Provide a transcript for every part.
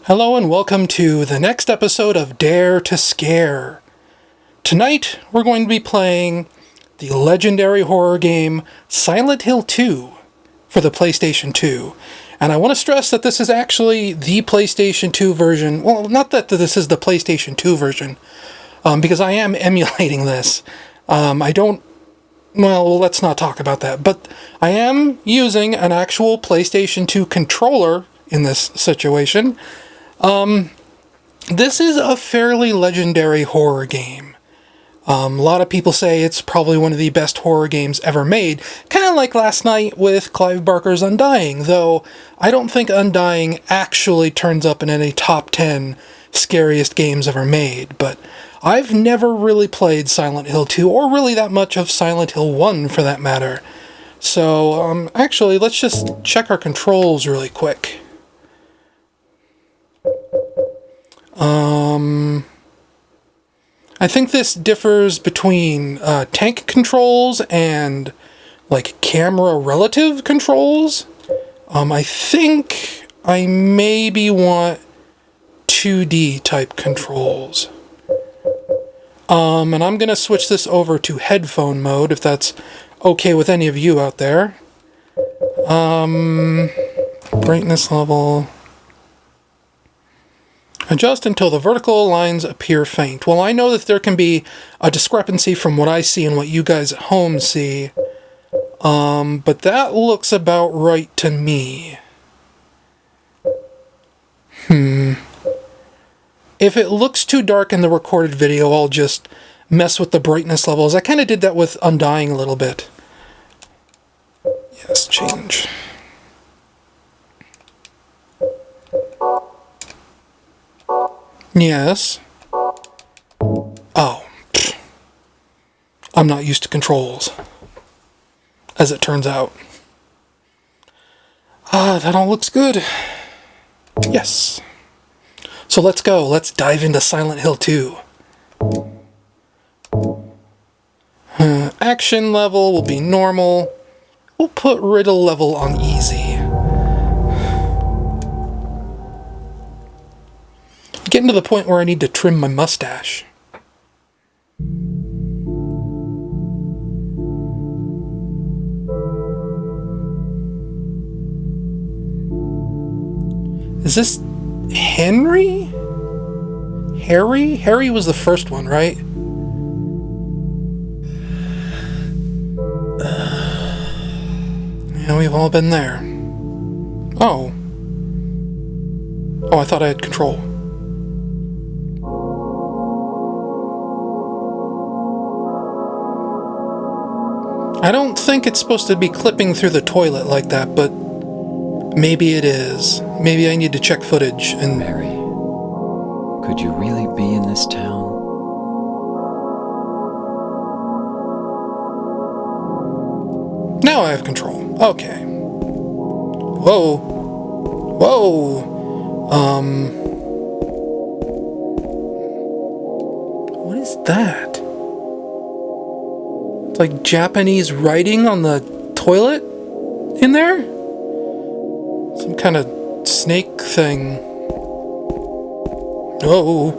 Hello and welcome to the next episode of Dare to Scare. Tonight we're going to be playing the legendary horror game Silent Hill 2 for the PlayStation 2. And I want to stress that this is actually the PlayStation 2 version. Well, not that this is the PlayStation 2 version, because I am emulating this. Well, let's not talk about that. But I am using an actual PlayStation 2 controller in this situation. This is a fairly legendary horror game. A lot of people say it's probably one of the best horror games ever made, kind of like last night with Clive Barker's Undying, though I don't think Undying actually turns up in any top 10 scariest games ever made, but I've never really played Silent Hill 2, or really that much of Silent Hill 1 for that matter. So, actually, let's just check our controls really quick. I think this differs between tank controls and like camera relative controls. I think I maybe want 2D type controls. And I'm gonna switch this over to headphone mode if that's okay with any of you out there. Brightness level. Adjust until the vertical lines appear faint. Well, I know that there can be a discrepancy from what I see and what you guys at home see. But that looks about right to me. If it looks too dark in the recorded video, I'll just mess with the brightness levels. I kind of did that with Undying a little bit. Yes, change. Yes. Oh. I'm not used to controls, as it turns out. That all looks good. Yes. So let's go. Let's dive into Silent Hill 2. Action level will be normal. We'll put riddle level on easy. Getting to the point where I need to trim my mustache. Is this Henry? Harry? Harry was the first one, right? Yeah, we've all been there. Oh. Oh, I thought I had control. I don't think it's supposed to be clipping through the toilet like that, but maybe it is. Maybe I need to check footage and... Mary, could you really be in this town? Now I have control. Okay. Whoa. Whoa. What is that? It's like Japanese writing on the toilet in there? Some kind of snake thing. Oh.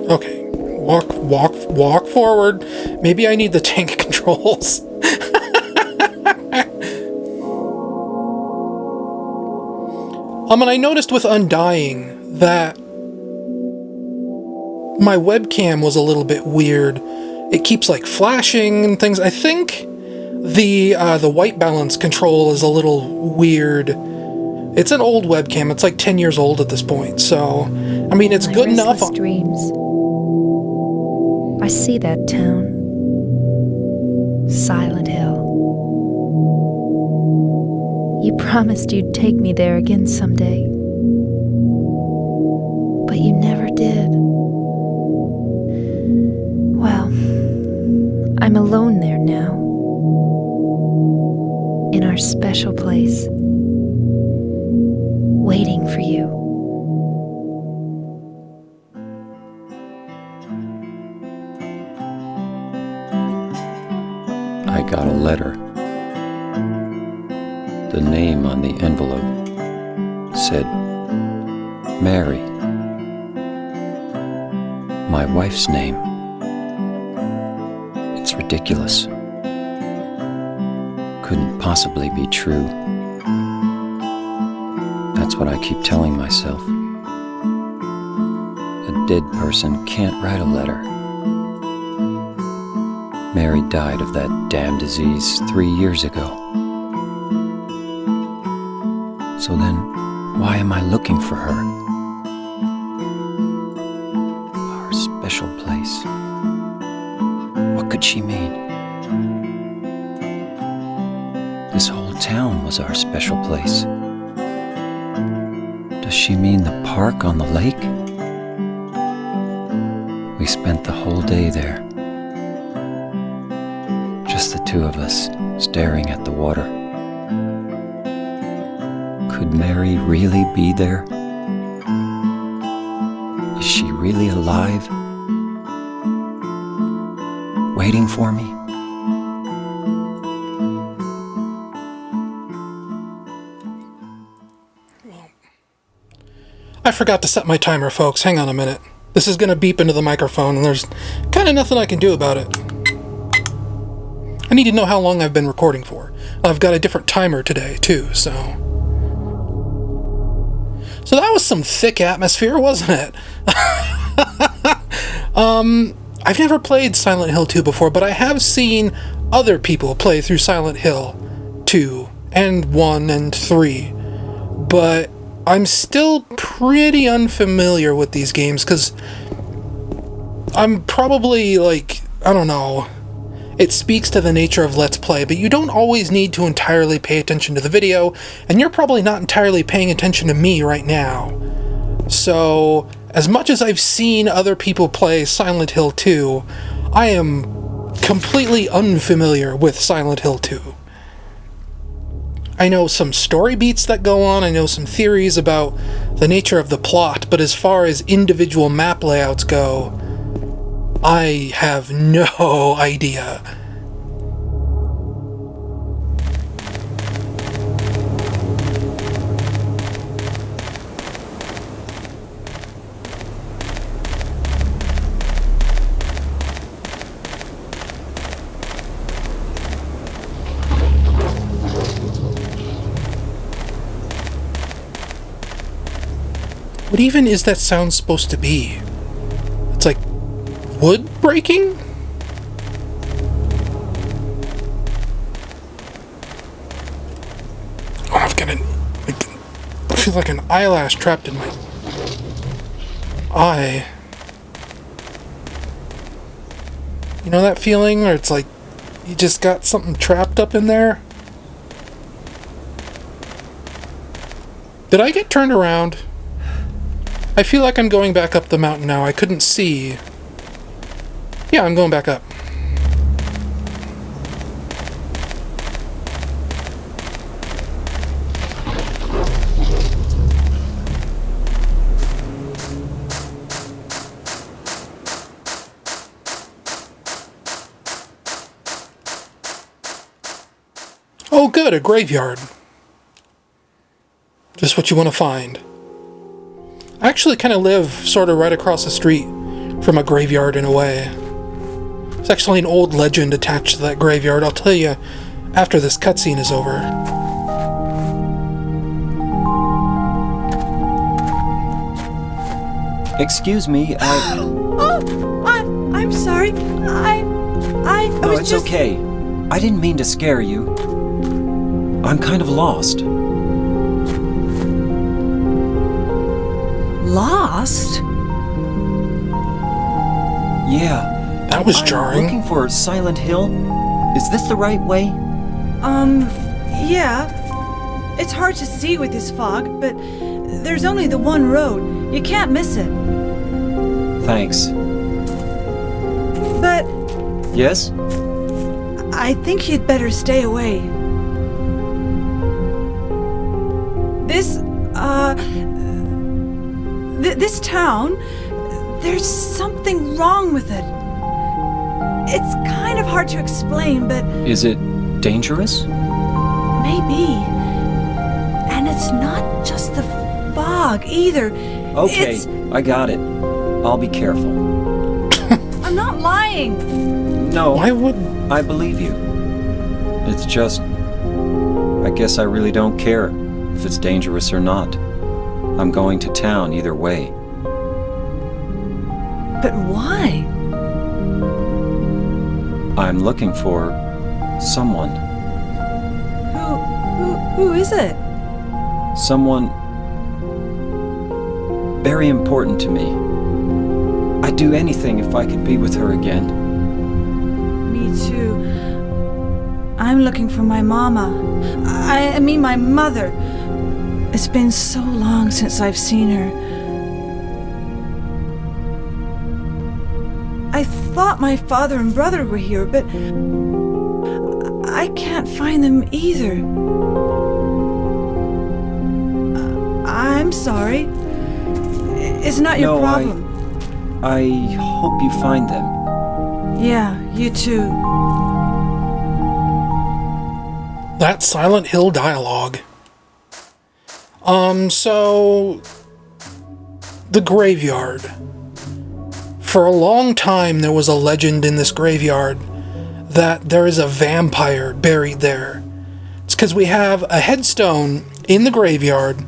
Okay. Walk forward. Maybe I need the tank controls. And I noticed with Undying that my webcam was a little bit weird. It keeps like flashing and things. I think the white balance control is a little weird. It's an old webcam. It's like 10 years old at this point. So, I mean, it's good enough. Dreams. I see that town. Silent Hill. You promised you'd take me there again someday. But you never did. Well, I'm alone there now. In our special place. Waiting for you. I got a letter. The name on the envelope, said, Mary. My wife's name. It's ridiculous. Couldn't possibly be true. That's what I keep telling myself. A dead person can't write a letter. Mary died of that damn disease 3 years ago. So then, why am I looking for her? Our special place. What could she mean? This whole town was our special place. Does she mean the park on the lake? We spent the whole day there. Just the two of us, staring at the water. Could Mary really be there? Is she really alive? Waiting for me? I forgot to set my timer, folks. Hang on a minute. This is going to beep into the microphone, and there's kind of nothing I can do about it. I need to know how long I've been recording for. I've got a different timer today, too, so... So that was some thick atmosphere, wasn't it? I've never played Silent Hill 2 before, but I have seen other people play through Silent Hill 2, and 1, and 3. But I'm still pretty unfamiliar with these games, because I'm probably, like, I don't know, it speaks to the nature of Let's Play, but you don't always need to entirely pay attention to the video, and you're probably not entirely paying attention to me right now. So, as much as I've seen other people play Silent Hill 2, I am completely unfamiliar with Silent Hill 2. I know some story beats that go on, I know some theories about the nature of the plot, but as far as individual map layouts go, I have no idea. What even is that sound supposed to be? It's like wood breaking? Oh, I've got I feel like an eyelash trapped in my eye. You know that feeling where it's like you just got something trapped up in there? Did I get turned around? I feel like I'm going back up the mountain now. I couldn't see. Yeah, I'm going back up. Oh good, a graveyard. Just what you want to find. I actually kind of live sort of right across the street from a graveyard in a way. There's actually an old legend attached to that graveyard. I'll tell you after this cutscene is over. Excuse me, I'm sorry. I No, was it's just... okay. I didn't mean to scare you. I'm kind of lost. Lost? Yeah. That was I'm jarring. looking for Silent Hill. Is this the right way? Yeah. It's hard to see with this fog, but there's only the one road. You can't miss it. Thanks. But Yes? I think you'd better stay away. This town, there's something wrong with it. It's kind of hard to explain, but Is it dangerous? maybe. And it's not just the fog either. Okay, It's... I got it. I'll be careful. I'm not lying. No, Why would... I believe you. It's just... I guess I really don't care if it's dangerous or not. I'm going to town either way. But why? I'm looking for someone. Who is it? Someone very important to me. I'd do anything if I could be with her again. Me too. I'm looking for my mama. I mean my mother. It's been so long since I've seen her. I thought my father and brother were here, but I can't find them either. I'm sorry. It's not your problem. I hope you find them. Yeah, you too. That's Silent Hill dialogue. So... The graveyard. For a long time there was a legend in this graveyard that there is a vampire buried there. It's because we have a headstone in the graveyard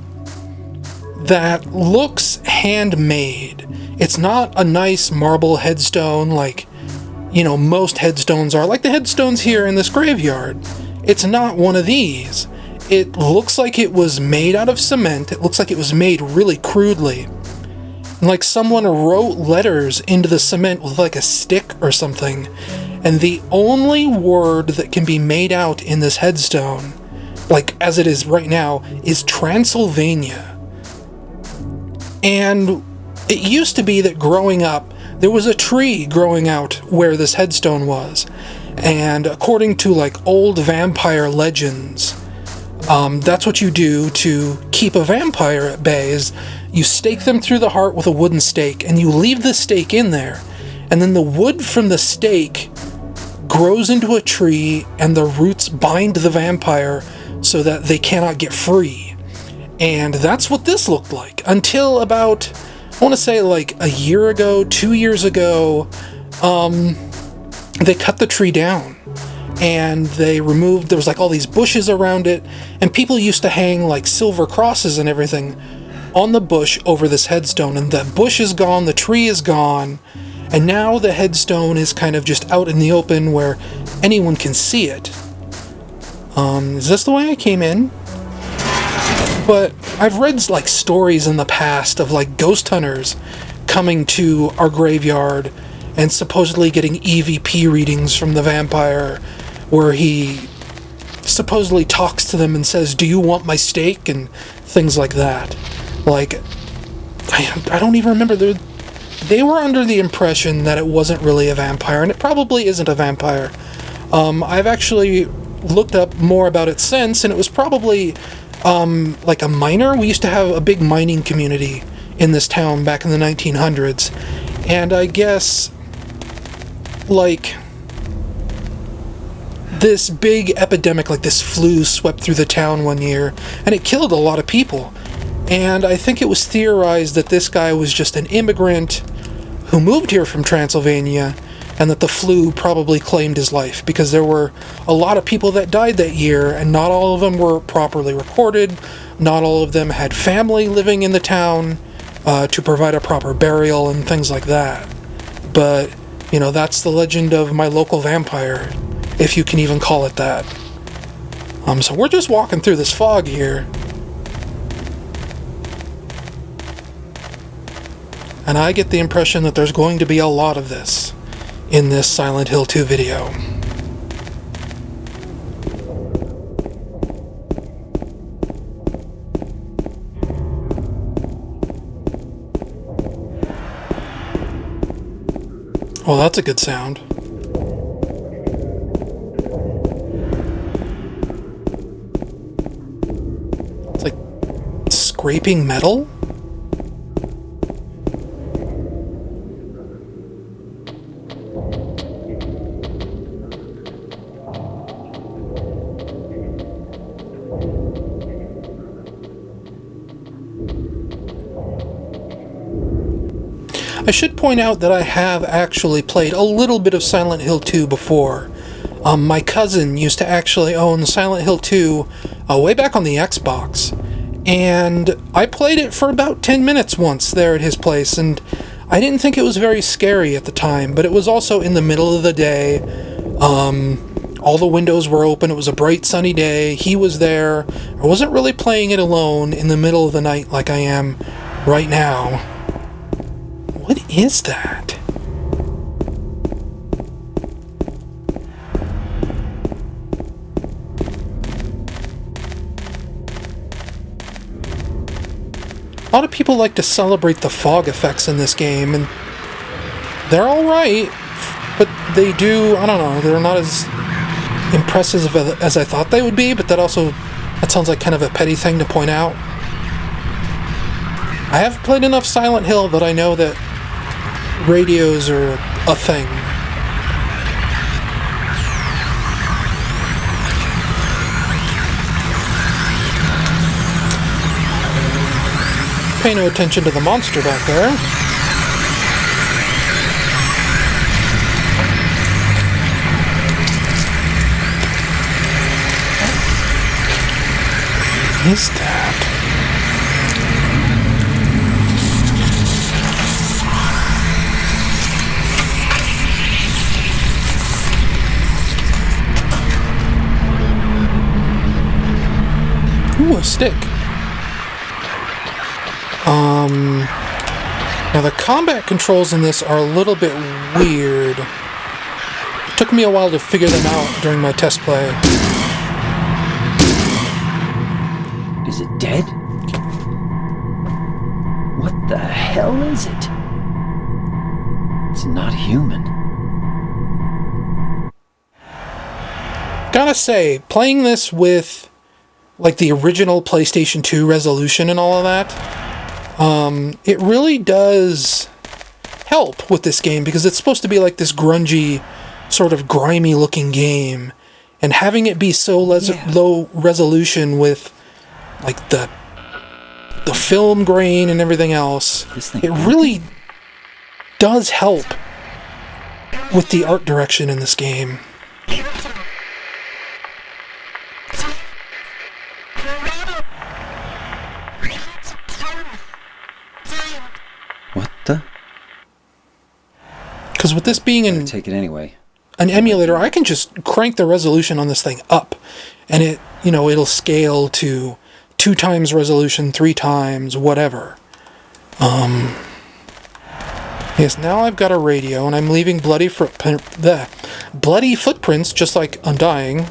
that looks handmade. It's not a nice marble headstone like, most headstones are, like the headstones here in this graveyard. It's not one of these. It looks like it was made out of cement. It looks like it was made really crudely. Like someone wrote letters into the cement with like a stick or something. And the only word that can be made out in this headstone, like as it is right now, is Transylvania. And it used to be that growing up, there was a tree growing out where this headstone was. And according to like old vampire legends, that's what you do to keep a vampire at bay, is you stake them through the heart with a wooden stake, and you leave the stake in there. And then the wood from the stake grows into a tree, and the roots bind the vampire so that they cannot get free. And that's what this looked like until about, I want to say like a year ago, 2 years ago, they cut the tree down. And they removed, there was like all these bushes around it, and people used to hang like silver crosses and everything on the bush over this headstone, and the bush is gone, the tree is gone, and now the headstone is kind of just out in the open where anyone can see it. Is this the way I came in? But I've read like stories in the past of like ghost hunters coming to our graveyard and supposedly getting EVP readings from the vampire, where he supposedly talks to them and says, "Do you want my steak?" and things like that. Like, I don't even remember. They were under the impression that it wasn't really a vampire, and it probably isn't a vampire. I've actually looked up more about it since, and it was probably like a miner. We used to have a big mining community in this town back in the 1900s, and I guess like this big epidemic, like this flu, swept through the town one year, and it killed a lot of people. And I think it was theorized that this guy was just an immigrant who moved here from Transylvania, and that the flu probably claimed his life, because there were a lot of people that died that year, and not all of them were properly recorded. Not all of them had family living in the town to provide a proper burial and things like that. But, that's the legend of my local vampire, if you can even call it that. So we're just walking through this fog here. And I get the impression that there's going to be a lot of this in this Silent Hill 2 video. Well, that's a good sound. It's like scraping metal? I should point out that I have actually played a little bit of Silent Hill 2 before. My cousin used to actually own Silent Hill 2 way back on the Xbox, and I played it for about 10 minutes once there at his place, and I didn't think it was very scary at the time, but it was also in the middle of the day. All the windows were open, it was a bright sunny day, he was there. I wasn't really playing it alone in the middle of the night like I am right now. What is that? A lot of people like to celebrate the fog effects in this game, and they're alright, but they do, I don't know, they're not as impressive as I thought they would be, but that sounds like kind of a petty thing to point out. I have played enough Silent Hill that I know that radios are a thing. Pay no attention to the monster back there. What is that? Ooh, a stick. Now the combat controls in this are a little bit weird. It took me a while to figure them out during my test play. Is it dead? What the hell is it? It's not human. Gotta say, playing this with like the original PlayStation 2 resolution and all of that, it really does help with this game, because it's supposed to be like this grungy, sort of grimy looking game, and having it be so low resolution with like the film grain and everything else, it really does help with the art direction in this game. What the? Because with this being Take it anyway. an emulator, I can just crank the resolution on this thing up, and it'll scale to 2 times resolution, 3 times, whatever. Yes, now I've got a radio, and I'm leaving bloody footprints, just like Undying.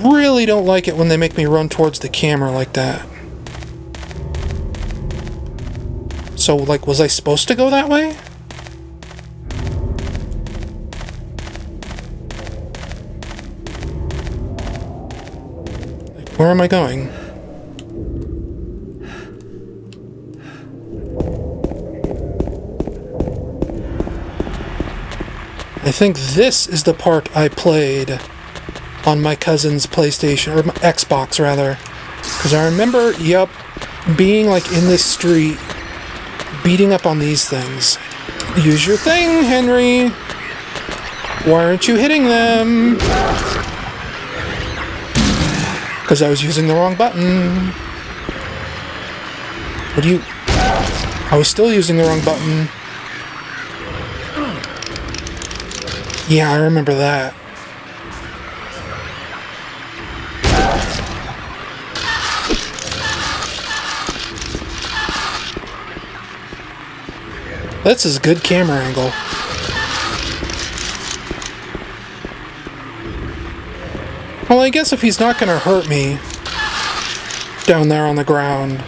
Really don't like it when they make me run towards the camera like that. So, like, was I supposed to go that way? Like, where am I going? I think this is the part I played on my cousin's PlayStation, or my Xbox rather. Because I remember, being like in this street, beating up on these things. Use your thing, Henry! Why aren't you hitting them? Because I was using the wrong button. I was still using the wrong button. Yeah, I remember that. This is a good camera angle. Well, I guess if he's not gonna hurt me down there on the ground,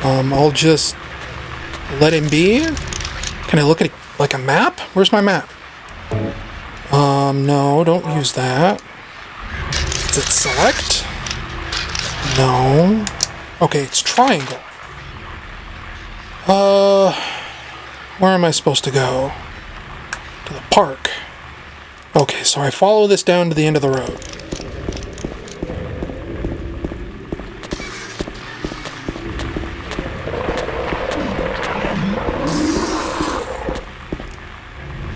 I'll just let him be. Can I look at it like a map? Where's my map? No, don't use that. Is it select? No. Okay, it's triangle. Where am I supposed to go? To the park. Okay, so I follow this down to the end of the road.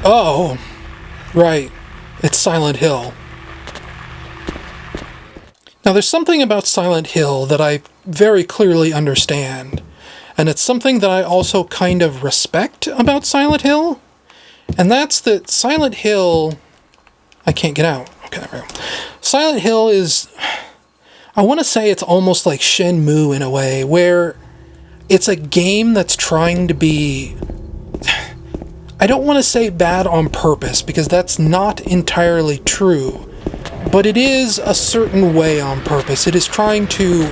Oh, right. It's Silent Hill. Now, there's something about Silent Hill that I very clearly understand, and it's something that I also kind of respect about Silent Hill, and that's that Silent Hill... I can't get out. Okay, there we go. Silent Hill is... I want to say it's almost like Shenmue in a way, where it's a game that's trying to be... I don't want to say bad on purpose, because that's not entirely true. But it is a certain way on purpose. It is trying to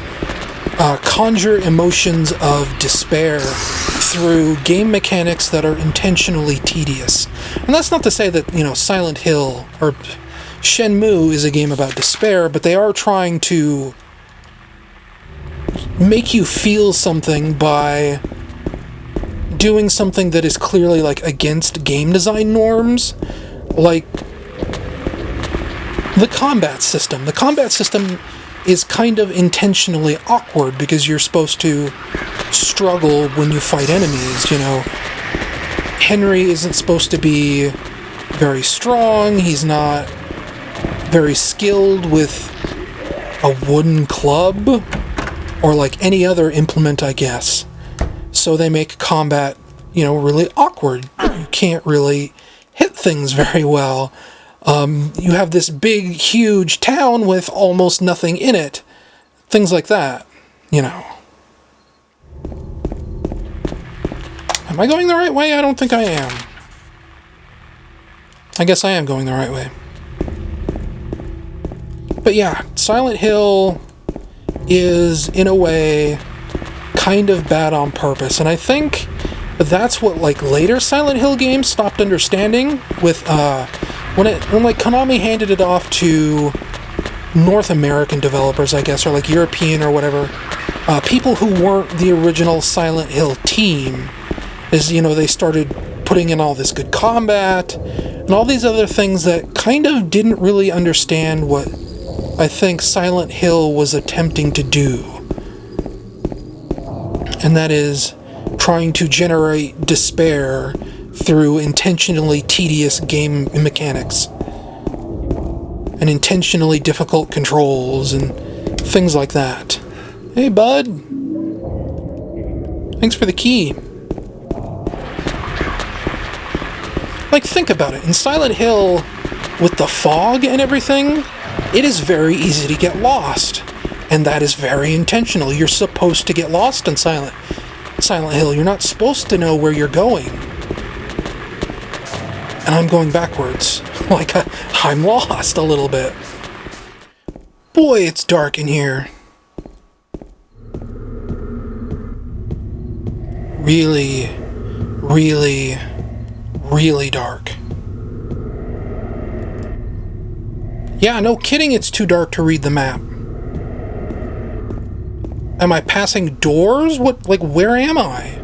conjure emotions of despair through game mechanics that are intentionally tedious. And that's not to say that, Silent Hill or Shenmue is a game about despair, but they are trying to make you feel something by doing something that is clearly, like, against game design norms. Like, the combat system. The combat system is kind of intentionally awkward because you're supposed to struggle when you fight enemies, Henry isn't supposed to be very strong, he's not very skilled with a wooden club, or like any other implement, I guess. So they make combat, really awkward. You can't really hit things very well. You have this big, huge town with almost nothing in it. Things like that, Am I going the right way? I don't think I am. I guess I am going the right way. But yeah, Silent Hill is, in a way, kind of bad on purpose. And I think that's what, later Silent Hill games stopped understanding with, when Konami handed it off to North American developers, I guess, or European or whatever, people who weren't the original Silent Hill team, they started putting in all this good combat and all these other things that kind of didn't really understand what I think Silent Hill was attempting to do. And that is trying to generate despair through intentionally tedious game mechanics and intentionally difficult controls and things like that. Hey, bud. Thanks for the key. Think about it. In Silent Hill, with the fog and everything, it is very easy to get lost. And that is very intentional. You're supposed to get lost in Silent Hill. You're not supposed to know where you're going. And I'm going backwards. I'm lost a little bit. Boy, it's dark in here. Really, really, really dark. Yeah, no kidding, it's too dark to read the map. Am I passing doors? Where am I?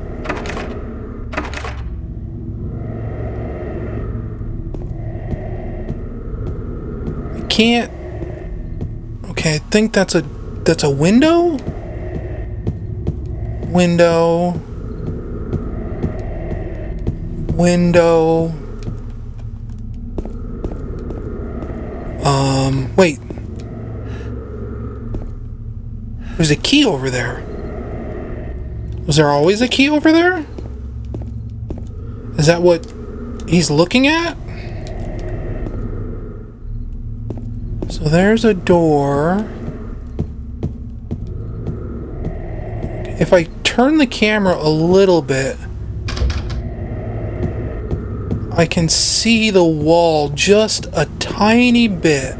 I can't... Okay, I think that's a window? Window... Wait. There's a key over there. Was there always a key over there? Is that what he's looking at? So there's a door. If I turn the camera a little bit, I can see the wall just a tiny bit.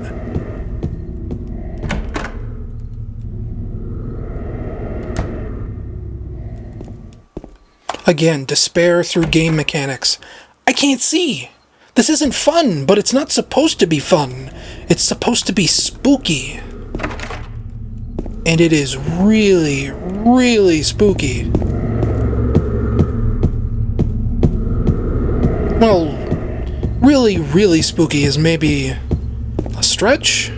Again, despair through game mechanics. I can't see. This isn't fun, but it's not supposed to be fun. It's supposed to be spooky. And it is really, really spooky. Well, really, really spooky is maybe a stretch,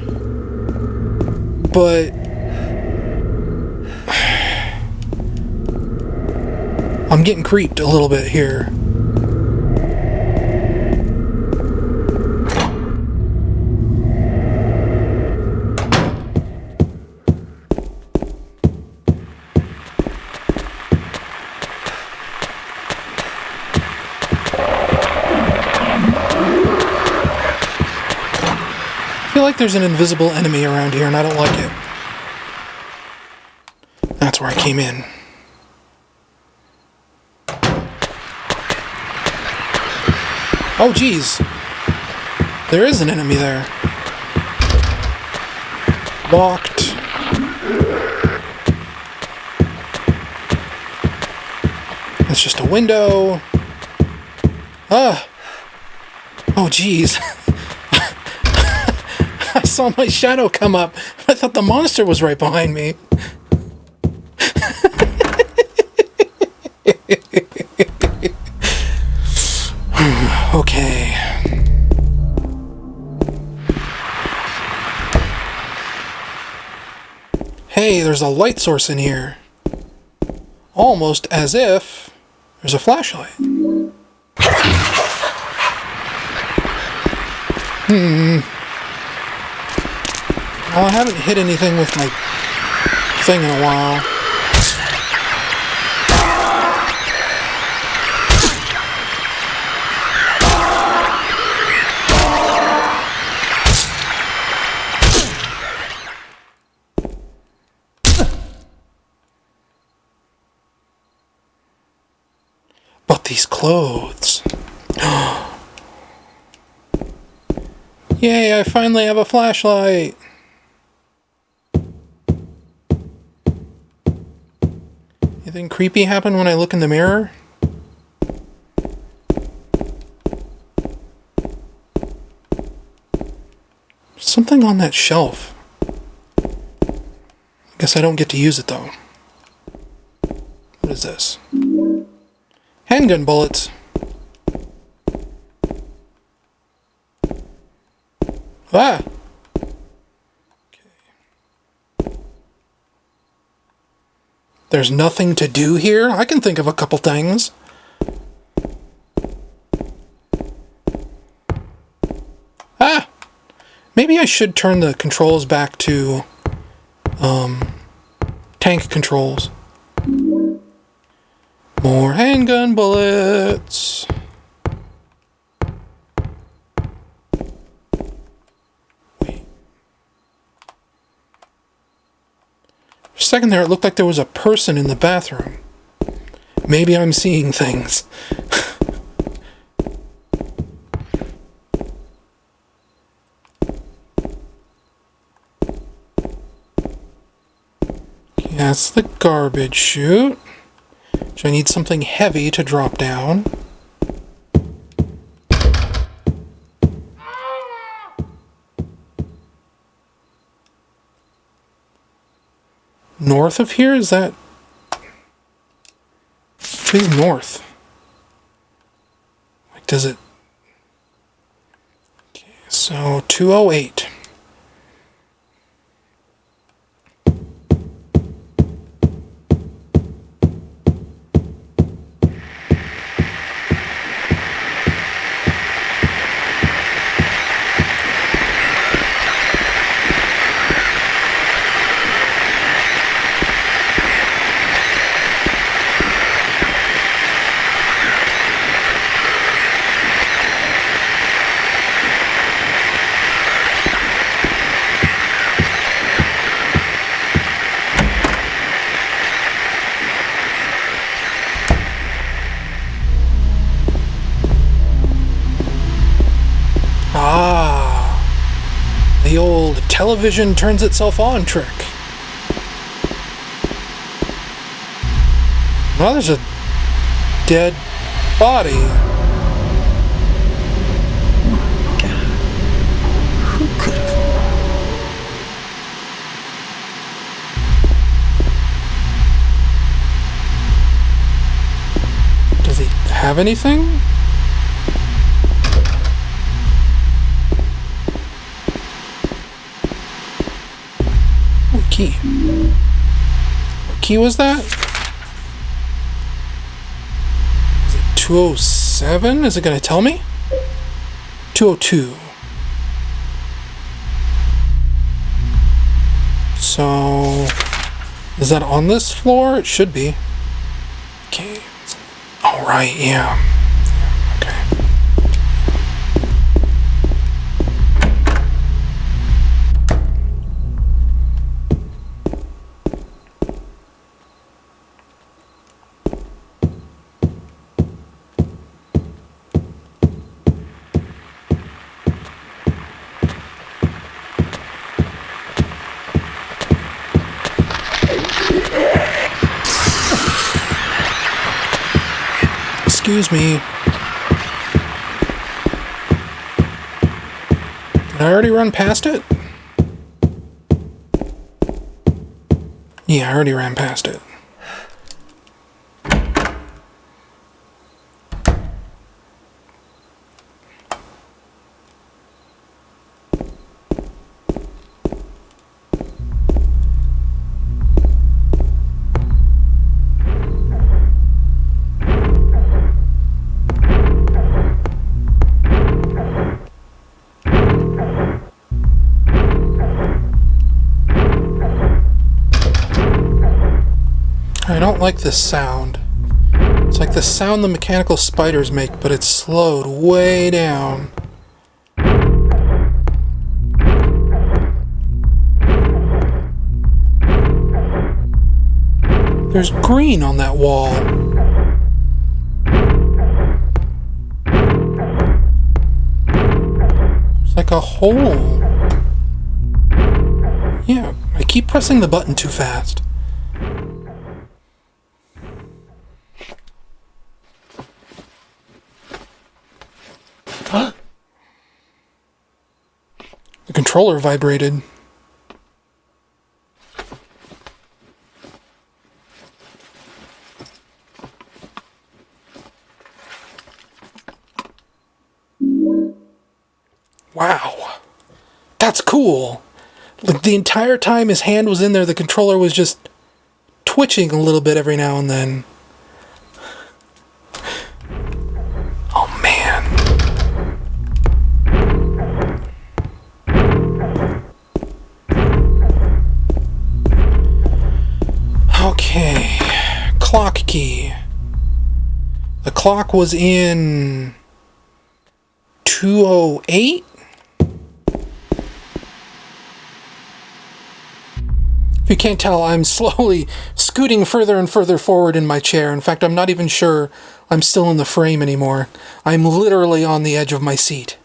but I'm getting creeped a little bit here. like there's an invisible enemy around here, and I don't like it. That's where I came in. Oh, geez. There is an enemy there. Locked. It's just a window. Ah. Oh, geez. I saw my shadow come up. I thought the monster was right behind me. Okay. Hey, there's a light source in here. Almost as if there's a flashlight. Well, I haven't hit anything with my thing in a while. But these clothes. Yay, I finally have a flashlight. Anything creepy happen when I look in the mirror? Something on that shelf. I guess I don't get to use it though. What is this? Handgun bullets. Ah! Okay. There's nothing to do here? I can think of a couple things. Ah! Maybe I should turn the controls back to, tank controls. More handgun bullets. Wait. For a second there, it looked like there was a person in the bathroom. Maybe I'm seeing things. That's the garbage chute. So I need something heavy to drop down. North of here? Is that... What is north? Like, does it... Okay, so 208. The old television turns itself on trick. Well, there's a dead body. Who could have? Does he have anything? Key. What key was that? Is it 207? Is it going to tell me? 202. So, is that on this floor? It should be. Okay. Alright, yeah. Okay. Excuse me. Did I already run past it? Yeah, I already ran past it. I don't like this sound. It's like the sound the mechanical spiders make, but it's slowed way down. There's green on that wall. It's like a hole. Yeah, I keep pressing the button too fast. The controller vibrated. Wow. That's cool. Like, the entire time his hand was in there, the controller was just twitching a little bit every now and then. Oh, man. Okay. Clock key. The clock was in 208? If you can't tell, I'm slowly scooting further and further forward in my chair. In fact, I'm not even sure I'm still in the frame anymore. I'm literally on the edge of my seat.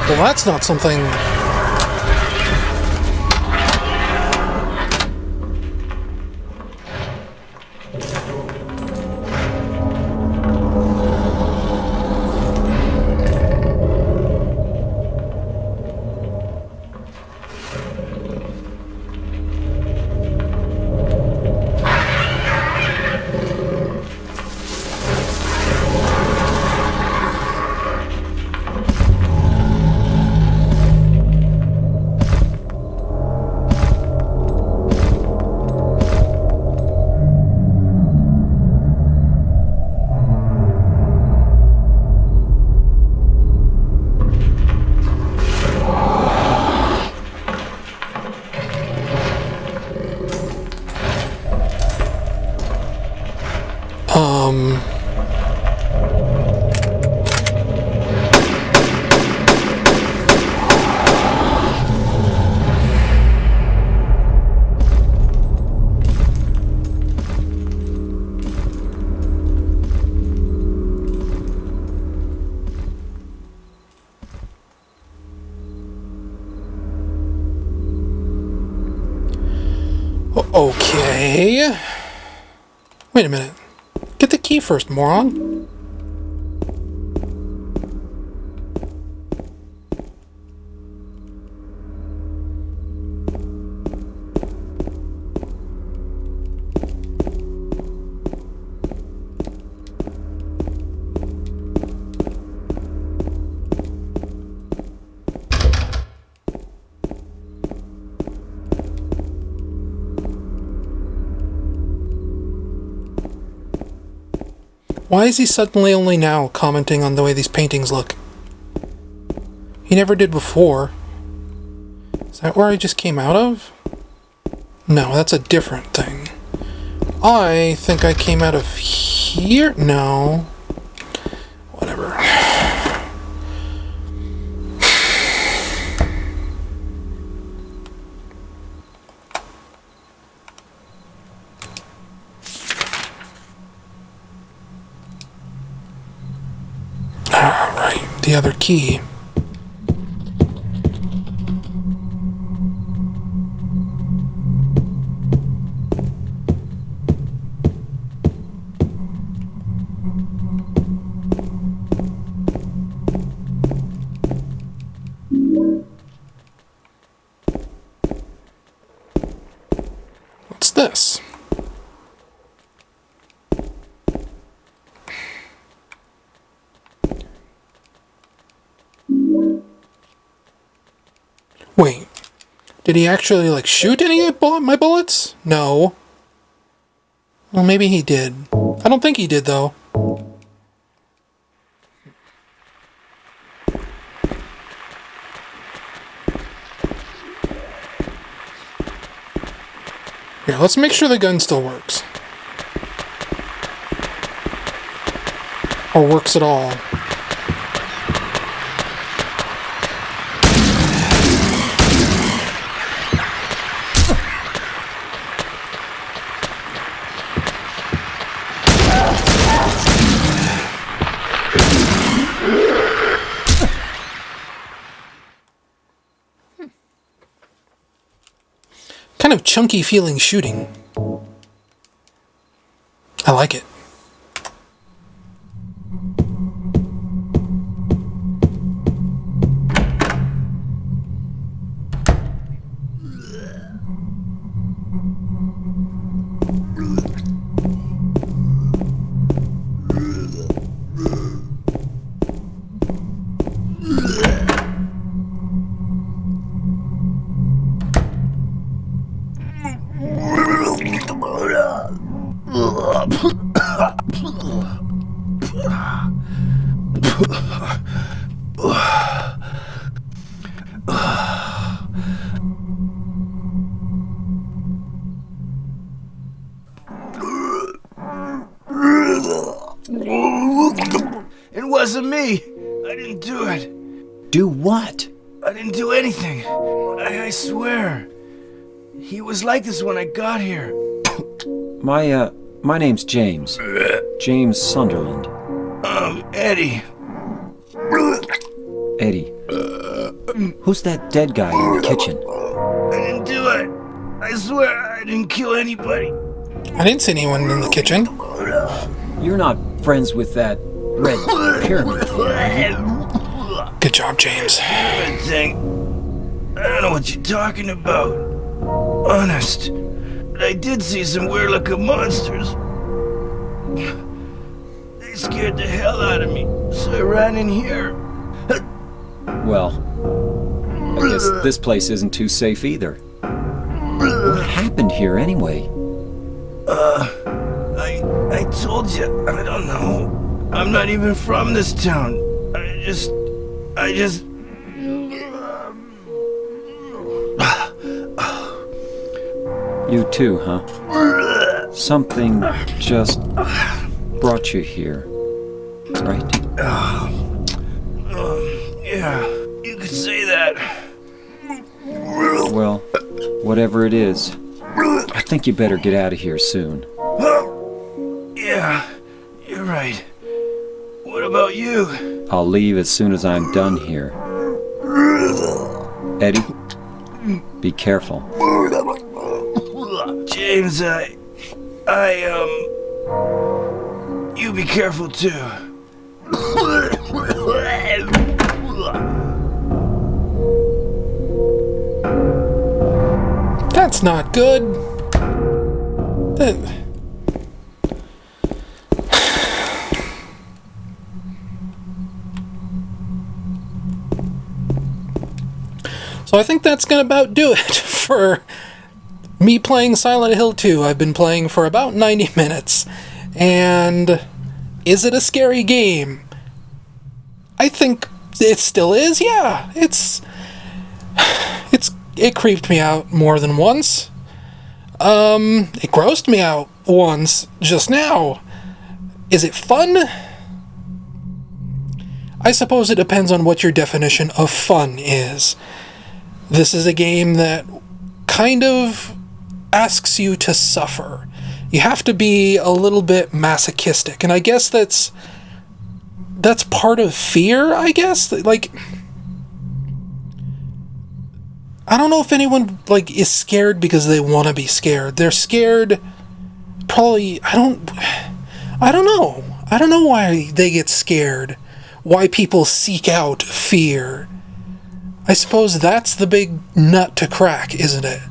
Well, that's not something... Okay. Wait a minute. Get the key first, moron. Why is he suddenly only now commenting on the way these paintings look? He never did before. Is that where I just came out of? No, that's a different thing. I think I came out of here? No. Whatever. Alright, the other key. What's this? Wait, did he actually, like, shoot any of my bullets? No. Well, maybe he did. I don't think he did, though. Here, let's make sure the gun still works. Or works at all. Kind of chunky feeling shooting. I like it. It wasn't me. I didn't do it. Do what? I didn't do anything. I swear. He was like this when I got here. My name's James. James Sunderland. Eddie. Eddie. Who's that dead guy in the kitchen? I didn't do it. I swear I didn't kill anybody. I didn't see anyone in the kitchen. You're not friends with that red pyramid thing, are you? Good job, James. Good thing. I don't know what you're talking about. Honest. But I did see some weird looking monsters. They scared the hell out of me, so I ran in here. Well, I guess this place isn't too safe either. What happened here anyway? I told you, I don't know. I'm not even from this town. I just... You too, huh? Something just brought you here, right? Yeah, you could say that. Well, whatever it is, I think you better get out of here soon. Yeah, you're right. What about you? I'll leave as soon as I'm done here. Eddie, be careful. James, you be careful too. That's not good. So I think that's gonna about do it for me playing Silent Hill 2. I've been playing for about 90 minutes. And is it a scary game? I think it still is, yeah. It creeped me out more than once. It grossed me out once just now. Is it fun? I suppose it depends on what your definition of fun is. This is a game that kind of asks you to suffer. You have to be a little bit masochistic, and I guess that's part of fear, I guess. Like, I don't know if anyone, like, is scared because they want to be scared. They're scared, probably, I don't know. I don't know why they get scared. Why people seek out fear. I suppose that's the big nut to crack, isn't it?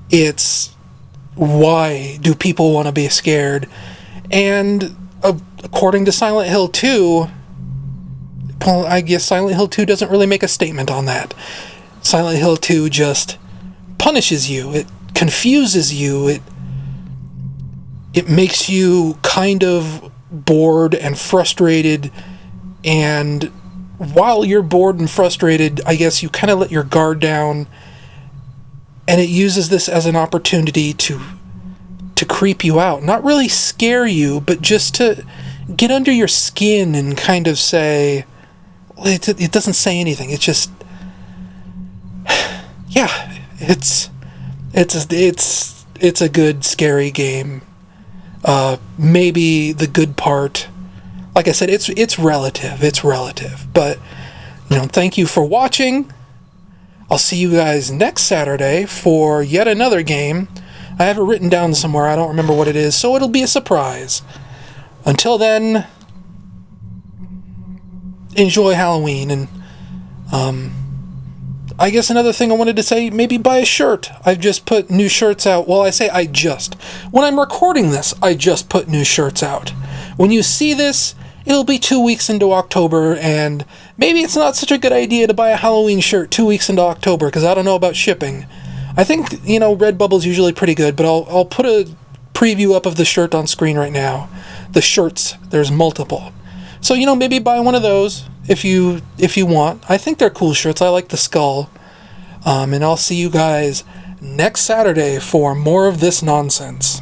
It's why do people want to be scared? And according to Silent Hill 2, well, I guess Silent Hill 2 doesn't really make a statement on that. Silent Hill 2 just punishes you. It confuses you. It makes you kind of bored and frustrated, and while you're bored and frustrated, I guess you kind of let your guard down, and it uses this as an opportunity to creep you out. Not really scare you, but just to get under your skin and kind of say, it doesn't say anything. It's just, yeah, it's a good, scary game. Maybe the good part, like I said, it's relative, but, thank you for watching. I'll see you guys next Saturday for yet another game. I have it written down somewhere, I don't remember what it is, so it'll be a surprise. Until then, enjoy Halloween, and, I guess another thing I wanted to say, maybe buy a shirt. I've just put new shirts out. Well, I say I just. When I'm recording this, I just put new shirts out. When you see this, it'll be 2 weeks into October, and maybe it's not such a good idea to buy a Halloween shirt 2 weeks into October, because I don't know about shipping. I think, Redbubble's usually pretty good, but I'll put a preview up of the shirt on screen right now. The shirts, there's multiple. So, maybe buy one of those if you want. I think they're cool shirts. I like the skull. And I'll see you guys next Saturday for more of this nonsense.